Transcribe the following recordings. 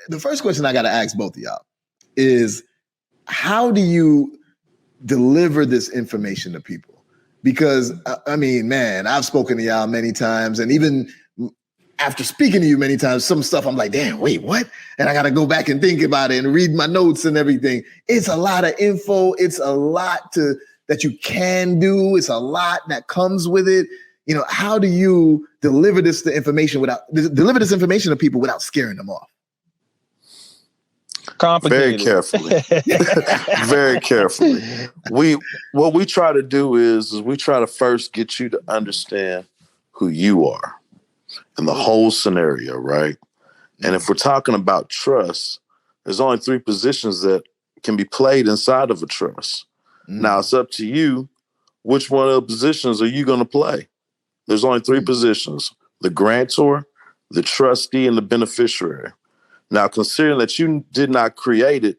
the first question I got to ask both of y'all is, how do you deliver this information to people? Because I mean, man, I've spoken to y'all many times, and even after speaking to you many times, some stuff I'm like, damn, wait, what? And I got to go back and think about it and read my notes and everything. It's a lot of info. It's a lot that you can do. It's a lot that comes with it. You know, how do you deliver this information to people without scaring them off? Complicated. Very carefully. Very carefully. What we try to do is we try to first get you to understand who you are and the whole scenario, right? And if we're talking about trust, there's only 3 positions that can be played inside of a trust. Now it's up to you, which one of the positions are you going to play? There's only 3 positions: the grantor, the trustee, and the beneficiary. Now, considering that you did not create it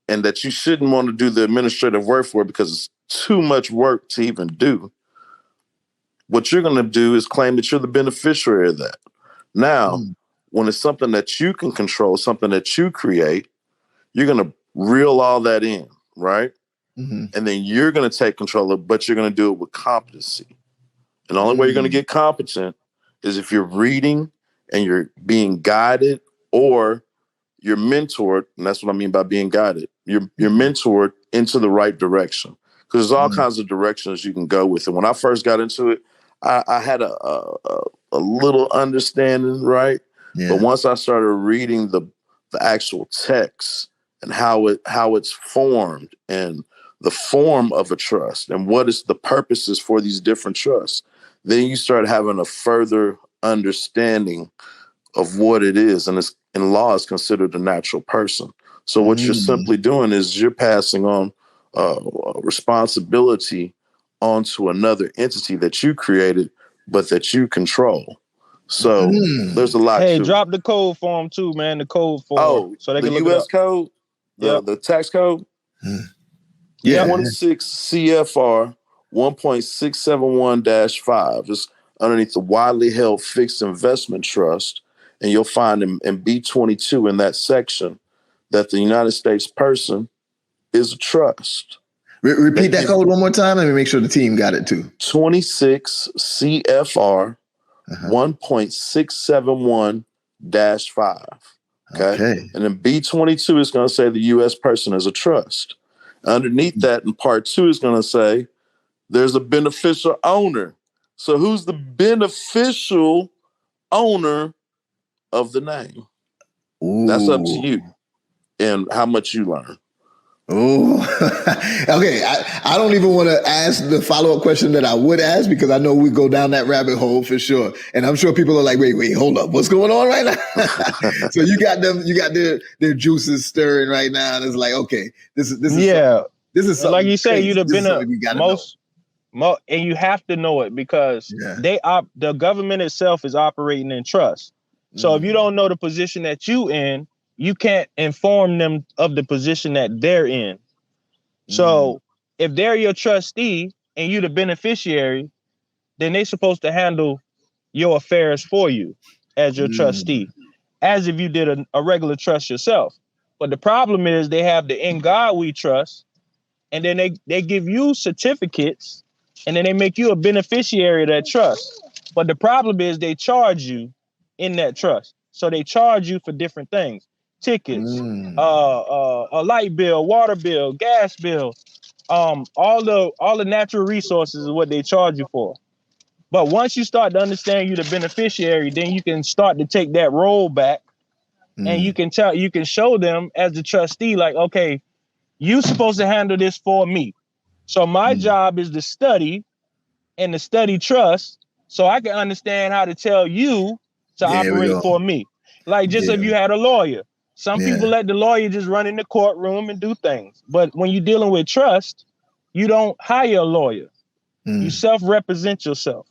and that you shouldn't want to do the administrative work for it because it's too much work to even do, what you're going to do is claim that you're the beneficiary of that. Now, when it's something that you can control, something that you create, you're going to reel all that in, right? And then you're going to take control of it, but you're going to do it with competency. And the only way you're going to get competent is if you're reading and you're being guided, or you're mentored, and that's what I mean by being guided. You're mentored into the right direction, because there's all kinds of directions you can go with it. When I first got into it, I had a little understanding, right? Yeah. But once I started reading the actual text and how it's formed and the form of a trust and what is the purposes for these different trusts, then you start having a further understanding of what it is. And it's, in law, is considered a natural person. So what you're simply doing is you're passing on responsibility onto another entity that you created, but that you control. So there's a lot. Hey, drop the code for them too, man. The code for so they can look U.S. code, the tax code. 26 CFR 1.671-5 is underneath the widely held fixed investment trust. And you'll find in B22 in that section that the United States person is a trust. Repeat that code one more time. Let me make sure the team got it too. 26 CFR 1.671-5. Okay. And then B22 is going to say the U.S. person is a trust. Underneath that, in part 2 is going to say there's a beneficial owner. So who's the beneficial owner of the name? That's up to you and how much you learn. Okay. I don't even want to ask the follow-up question that I would ask, because I know we go down that rabbit hole for sure. And I'm sure people are like, wait, hold up. What's going on right now? So you got their juices stirring right now. And it's like, okay, this is something like you say, you'd have been and you have to know it, because the government itself is operating in trust. So if you don't know the position that you in, you can't inform them of the position that they're in. So if they're your trustee and you the beneficiary, then they're supposed to handle your affairs for you as your trustee, as if you did a regular trust yourself. But the problem is they have the "In God We Trust," and then they give you certificates, and then they make you a beneficiary of that trust. But the problem is they charge you in that trust. So they charge you for different things: tickets, a light bill, water bill, gas bill, all the natural resources is what they charge you for. But once you start to understand you're the beneficiary, then you can start to take that role back, and you can show them as the trustee, like, okay, you're supposed to handle this for me. So my job is to study and to study trust, so I can understand how to tell you to operate for me. Like, just if you had a lawyer. Some people let the lawyer just run in the courtroom and do things. But when you're dealing with trust, you don't hire a lawyer. You self-represent yourself.